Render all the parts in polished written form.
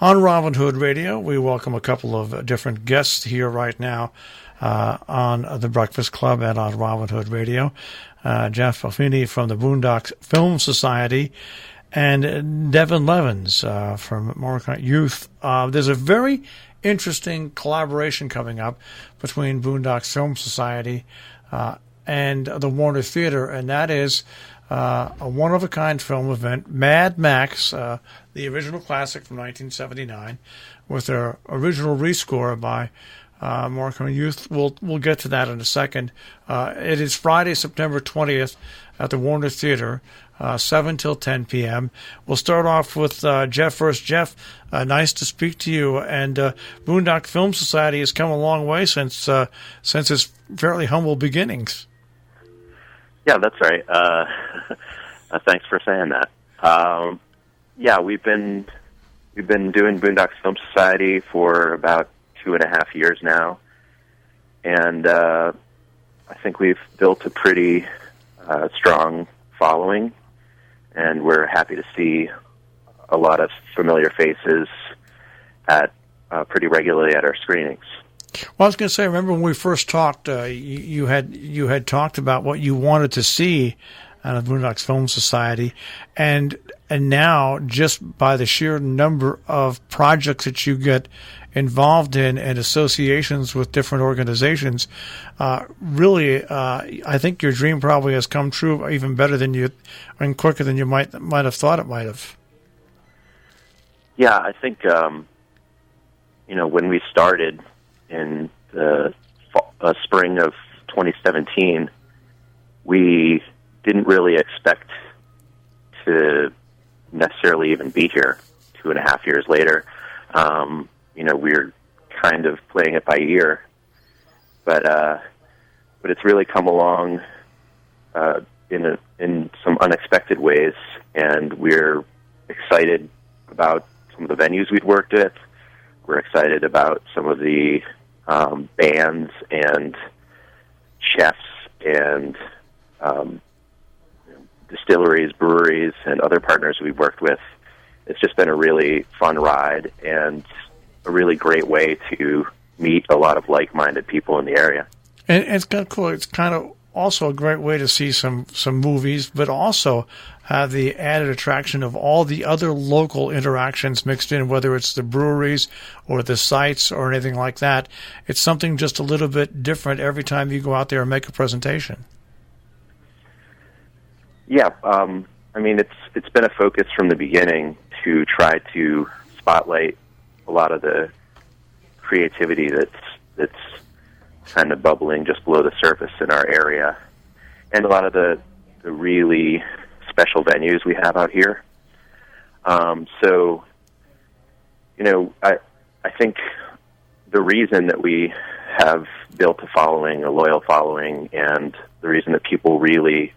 On Robin Hood Radio, we welcome a couple of different guests here right now on the Breakfast Club and on Robin Hood Radio. Jeff Palfini from the Boondocks Film Society and Devon Levins from Morricone Youth. There's a very interesting collaboration coming up between Boondocks Film Society and the Warner Theater, and that is a one-of-a-kind film event, Mad Max, the original classic from 1979, with their original rescore by Morricone Youth. We'll get to that in a second. It is Friday, September 20th at the Warner Theater, 7 till 10 p.m. We'll start off with Jeff first. Jeff, nice to speak to you. And Boondock Film Society has come a long way since its fairly humble beginnings. Yeah, that's right. Thanks for saying that. We've been doing Boondocks Film Society for about 2.5 years now, and I think we've built a pretty strong following, and we're happy to see a lot of familiar faces at pretty regularly at our screenings. Well, I was going to say, remember when we first talked, you had talked about what you wanted to see out of Boondocks Film Society, and now, just by the sheer number of projects that you get involved in and associations with different organizations, really, I think your dream probably has come true even better than you, and quicker than you might have thought it might have. Yeah, I think when we started in the spring of 2017, we didn't really expect to necessarily even be here 2.5 years later. We're kind of playing it by ear, but it's really come along in some unexpected ways, and we're excited about some of the venues we've worked with. We're excited about some of the bands and chefs and distilleries, breweries, and other partners we've worked with. It's just been a really fun ride and a really great way to meet a lot of like-minded people in the area. And it's kind of cool. It's kind of also a great way to see some movies, but also have the added attraction of all the other local interactions mixed in, whether it's the breweries or the sites or anything like that. It's something just a little bit different every time you go out there and make a presentation. Yeah, it's been a focus from the beginning to try to spotlight a lot of the creativity that's kind of bubbling just below the surface in our area, and a lot of the really special venues we have out here. I think the reason that we have built a loyal following, and the reason that people really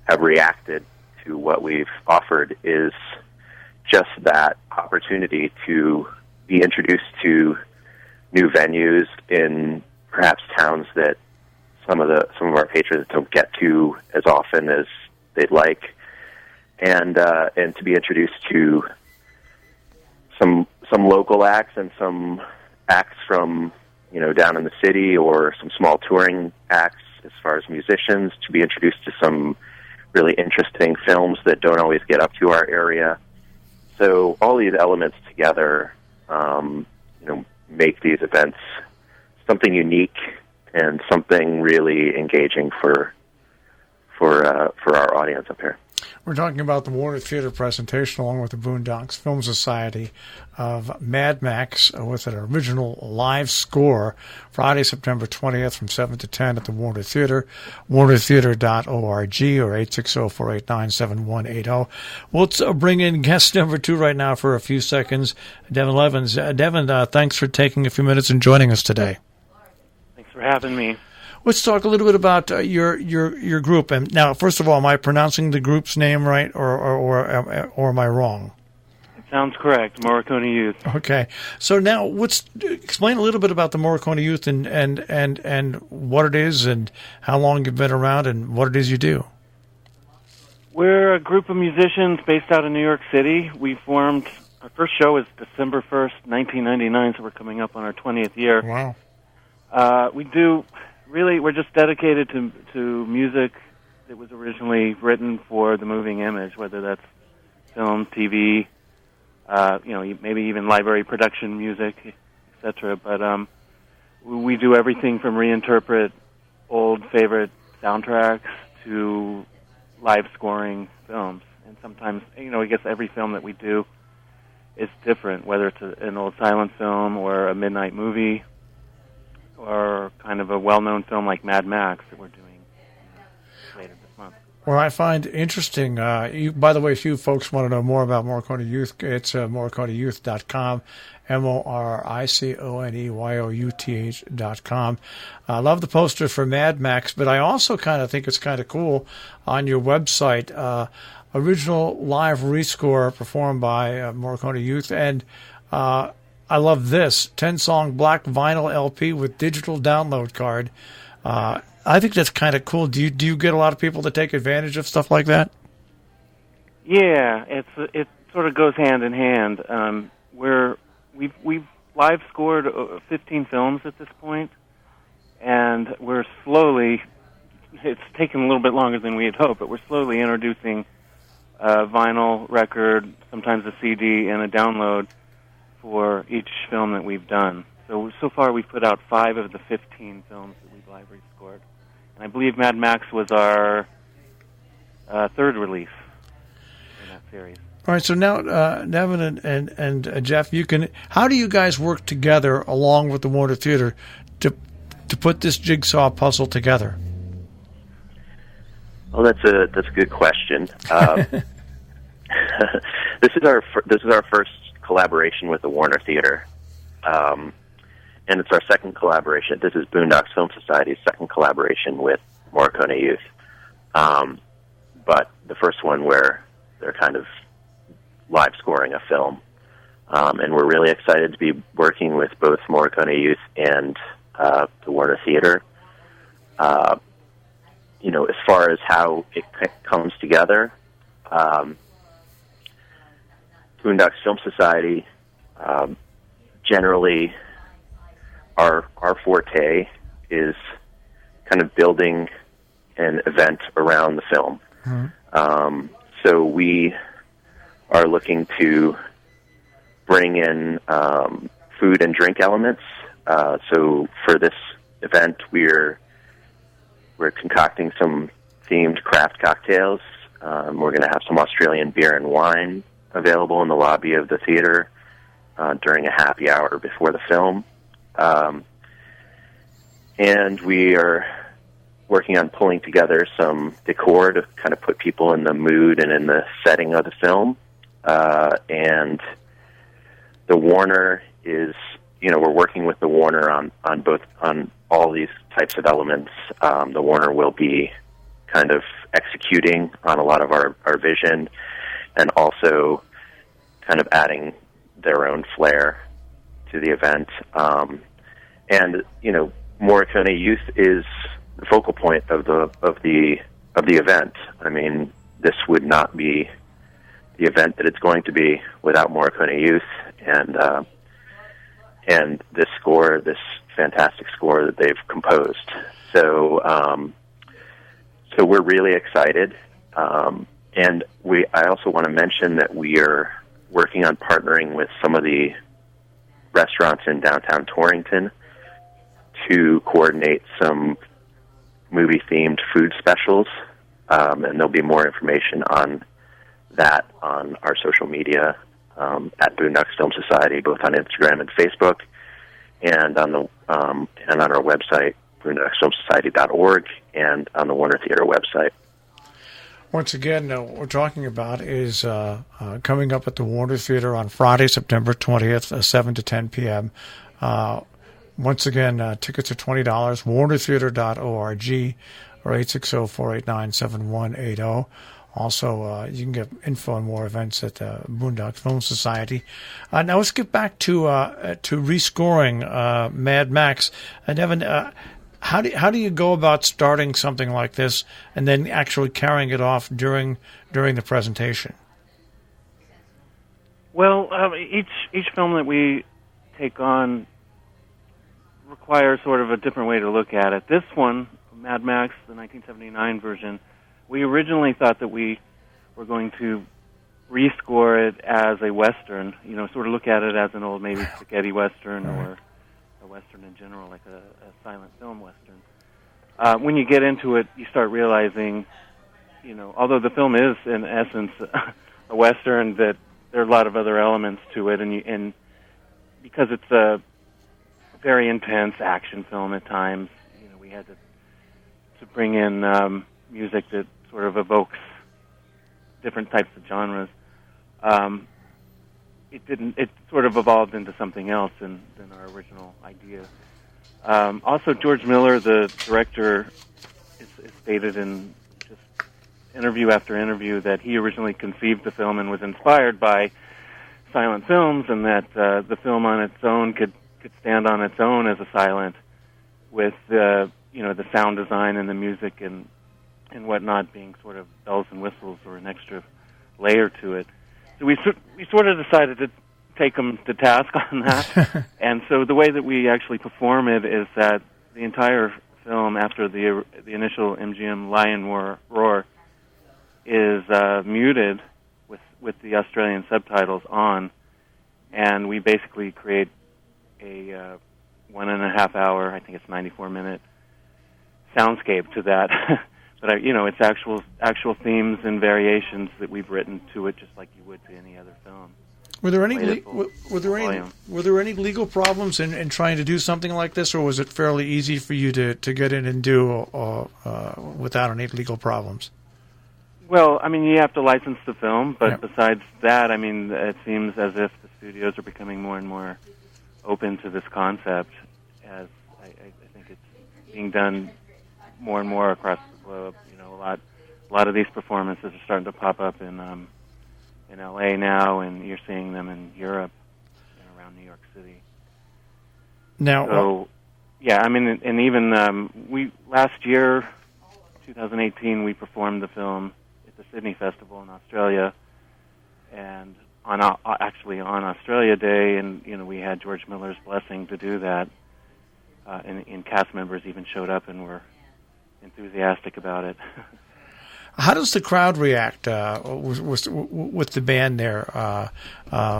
have reacted to what we've offered is just that opportunity to be introduced to new venues in perhaps towns that some of our patrons don't get to as often as they'd like, and to be introduced to some local acts and some acts from down in the city, or some small touring acts as far as musicians, to be introduced to some really interesting films that don't always get up to our area. So all these elements together, make these events something unique and something really engaging for our audience up here. We're talking about the Warner Theater presentation, along with the Boondocks Film Society, of Mad Max with an original live score, Friday, September 20th from 7 to 10 at the Warner Theater, warnertheater.org, or 860-489-7180. Let's bring in guest number 2 right now for a few seconds, Devon Levins. Devon, thanks for taking a few minutes and joining us today. Thanks for having me. Let's talk a little bit about your group. And now, first of all, am I pronouncing the group's name right, or am I wrong? It sounds correct. Morricone Youth. Okay. So now, explain a little bit about the Morricone Youth and what it is, and how long you've been around, and what it is you do. We're a group of musicians based out of New York City. We formed Our first show is December 1st, 1999, so we're coming up on our 20th year. Wow. We're just dedicated to music that was originally written for the moving image, whether that's film, TV, maybe even library production music, etc. But we do everything from reinterpret old favorite soundtracks to live scoring films. And sometimes, I guess every film that we do is different, whether it's an old silent film or a midnight movie or kind of a well-known film like Mad Max that we're doing later this month. Well, I find interesting, by the way, if you folks want to know more about Morricone Youth, it's morriconeyouth.com, MorriconeYouth.com. I love the poster for Mad Max, but I also kind of think it's kind of cool on your website, original live rescore performed by Morricone Youth, and I love this 10-song black vinyl LP with digital download card. I think that's kind of cool. Do you get a lot of people that take advantage of stuff like that? Yeah, it sort of goes hand in hand. We've live scored 15 films at this point, and we're slowly. It's taken a little bit longer than we had hoped, but we're slowly introducing a vinyl record, sometimes a CD, and a download for each film that we've done. So far we've put out 5 of the 15 films that we've live rescored. And I believe Mad Max was our third release in that series. All right, so now, Devon and Jeff, how do you guys work together along with the Warner Theater to put this jigsaw puzzle together? Well, that's a good question. This is our first collaboration with the Warner Theater, and it's our second collaboration. This is Boondocks Film Society's second collaboration with Morricone Youth, but the first one where they're kind of live scoring a film, and we're really excited to be working with both Morricone Youth and the Warner Theater. As far as how it comes together, Boondocks Film Society, generally, our forte is kind of building an event around the film. Mm-hmm. So we are looking to bring in food and drink elements. So for this event, we're concocting some themed craft cocktails. We're going to have some Australian beer and wine available in the lobby of the theater during a happy hour before the film. And we are working on pulling together some decor to kind of put people in the mood and in the setting of the film. And the Warner is, we're working with the Warner on all these types of elements. The Warner will be kind of executing on a lot of our vision and also kind of adding their own flair to the event. And Morricone Youth is the focal point of the event. I mean, this would not be the event that it's going to be without Morricone Youth and this fantastic score that they've composed. So we're really excited. And I also want to mention that we are working on partnering with some of the restaurants in downtown Torrington to coordinate some movie-themed food specials. And there'll be more information on that on our social media at Boondocks Film Society, both on Instagram and Facebook, and on our website, boondocksfilmsociety.org, and on the Warner Theater website. Once again, what we're talking about is coming up at the Warner Theater on Friday, September 20th, 7 to 10 p.m. Once again, tickets are $20, warnertheater.org, or 860-489-7180. Also, you can get info on more events at the Boondocks Film Society. Now let's get back to rescoring Mad Max. Devon, how do you go about starting something like this and then actually carrying it off during the presentation? Well, each film that we take on requires sort of a different way to look at it. This one, Mad Max, the 1979 version, we originally thought that we were going to rescore it as a Western, sort of look at it as an old maybe spaghetti Western or a Western in general, like a silent film Western. When you get into it, you start realizing, although the film is in essence a Western, that there are a lot of other elements to it, and because it's a very intense action film at times, we had to bring in music that sort of evokes different types of genres. It sort of evolved into something else than our original idea. Also, George Miller, the director, is stated in just interview after interview that he originally conceived the film and was inspired by silent films, and that the film on its own could stand on its own as a silent, with the sound design and the music and whatnot being sort of bells and whistles or an extra layer to it. So we sort of decided to take them to task on that. And so the way that we actually perform it is that the entire film, after the initial MGM lion roar, is muted with the Australian subtitles on, and we basically create a 1.5 hour, I think it's 94-minute soundscape to that. But it's actual themes and variations that we've written to it, just like you would to any other film. Were there any legal problems in trying to do something like this, or was it fairly easy for you to get in and do without any legal problems? Well, you have to license the film, but besides that, it seems as if the studios are becoming more and more open to this concept, as I think it's being done more and more across the globe. A lot of these performances are starting to pop up in LA now, and you're seeing them in Europe and around New York City. Now, so and even we last year, 2018, we performed the film at the Sydney Festival in Australia, and on Australia Day, and we had George Miller's blessing to do that, and cast members even showed up and were enthusiastic about it. How does the crowd react with the band there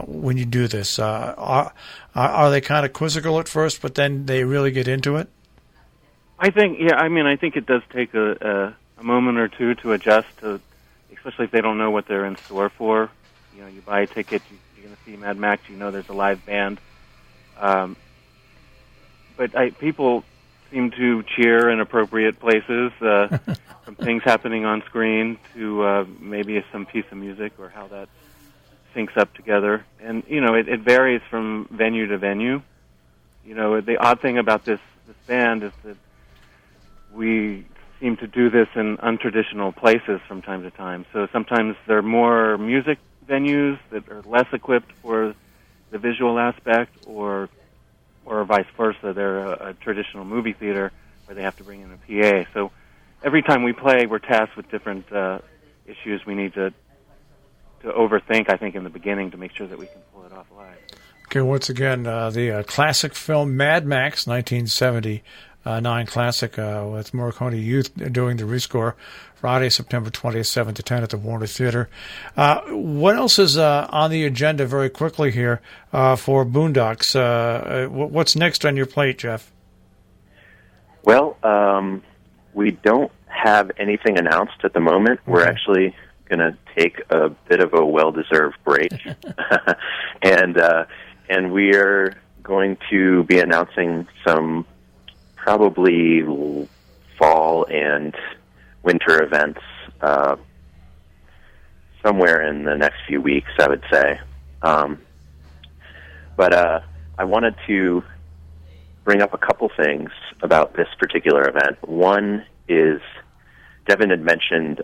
when you do this? Are they kind of quizzical at first, but then they really get into it? I think, I think it does take a moment or two to adjust to, especially if they don't know what they're in store for. You buy a ticket, you're going to see Mad Max, there's a live band. But people seem to cheer in appropriate places, from things happening on screen to maybe some piece of music or how that syncs up together. And, it varies from venue to venue. The odd thing about this band is that we seem to do this in untraditional places from time to time. So sometimes there are more music venues that are less equipped for the visual aspect, or vice versa. They're a traditional movie theater where they have to bring in a PA. So every time we play, we're tasked with different issues we need to overthink, I think, in the beginning to make sure that we can pull it off live. Okay, once again, the classic film Mad Max, 1979 classic, with Morricone Youth doing the rescore, Friday, September 20th, 7 to 10 at the Warner Theater. What else is on the agenda very quickly here for Boondocks? What's next on your plate, Jeff? Well, we don't have anything announced at the moment. Okay. We're actually going to take a bit of a well-deserved break. And we are going to be announcing some probably fall and winter events somewhere in the next few weeks, I would say. But I wanted to bring up a couple things about this particular event. One is Devon had mentioned,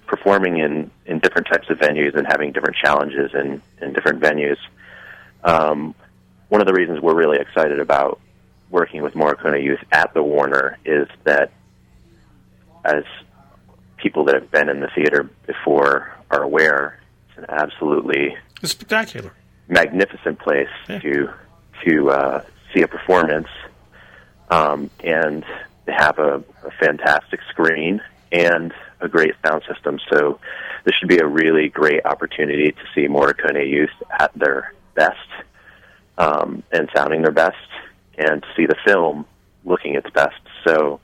performing in different types of venues and having different challenges in different venues. One of the reasons we're really excited about working with Morricone Youth at the Warner is that as people that have been in the theater before are aware, it's an absolutely spectacular, magnificent place to see a performance, and they have a fantastic screen and a great sound system. So this should be a really great opportunity to see Morricone Youth at their best, and sounding their best, and to see the film looking its best. So,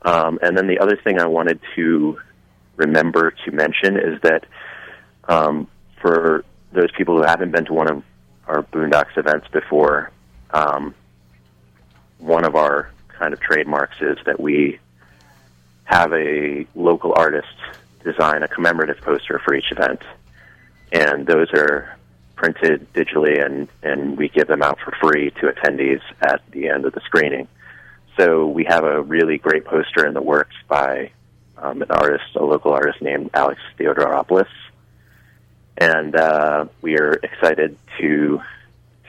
and then the other thing I wanted to remember to mention is that for those people who haven't been to one of our Boondocks events before, one of our kind of trademarks is that we have a local artist design a commemorative poster for each event, and those are printed digitally, and we give them out for free to attendees at the end of the screening. So we have a really great poster in the works by a local artist named Alex Theodoropoulos, and we are excited to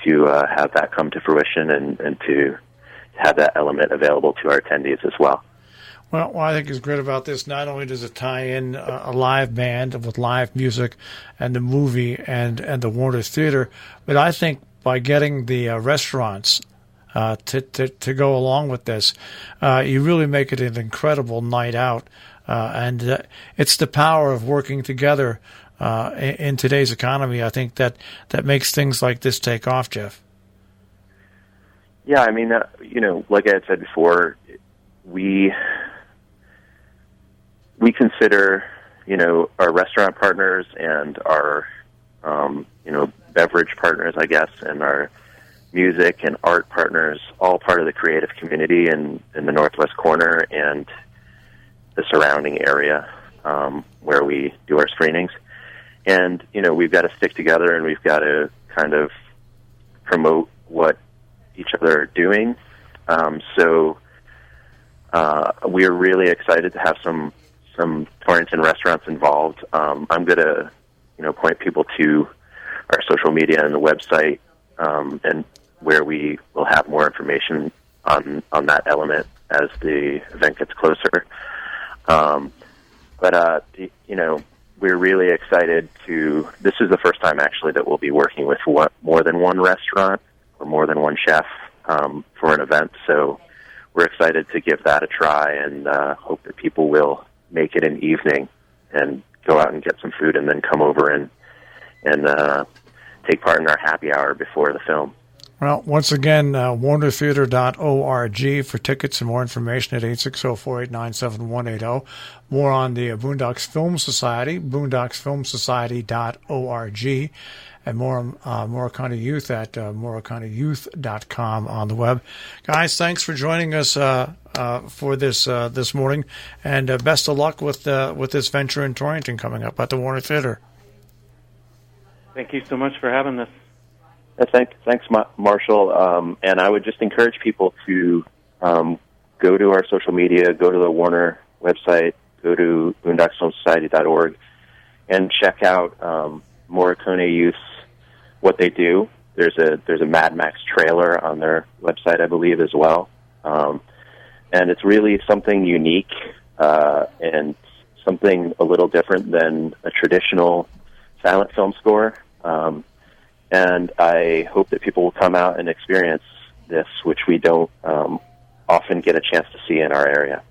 have that come to fruition and to have that element available to our attendees as well. Well, what I think is great about this, not only does it tie in a live band with live music and the movie and the Warner Theater, but I think by getting the restaurants to go along with this, you really make it an incredible night out. And it's the power of working together in today's economy, I think, that makes things like this take off, Jeff. Yeah, I mean, like I had said before, we consider, our restaurant partners and our, beverage partners, I guess, and our music and art partners all part of the creative community in the Northwest Corner and the surrounding area where we do our screenings. And, we've got to stick together, and we've got to kind of promote what each other are doing. So we're really excited to have some Torrington restaurants involved. I'm going to, point people to our social media and the website, and where we will have more information on that element as the event gets closer. But we're really excited this is the first time actually that we'll be working with more than one restaurant or more than one chef for an event. So we're excited to give that a try, and hope that people will make it an evening and go out and get some food and then come over and take part in our happy hour before the film. Well, once again, warnertheater.org for tickets and more information at 860-489-7180. More on the Boondocks Film Society, boondocksfilmsociety.org, and more Morricone Youth at morriconeyouth.com on the web. Guys, thanks for joining us for this morning, and best of luck with this venture in Torrington coming up at the Warner Theater. Thank you so much for having us. Thanks, Marshall. And I would just encourage people to go to our social media, go to the Warner website, go to boondocksfilmsociety.org, and check out Morricone Youth, what they do. There's a Mad Max trailer on their website, I believe, as well. And it's really something unique and something a little different than a traditional silent film score. And I hope that people will come out and experience this, which we don't often get a chance to see in our area.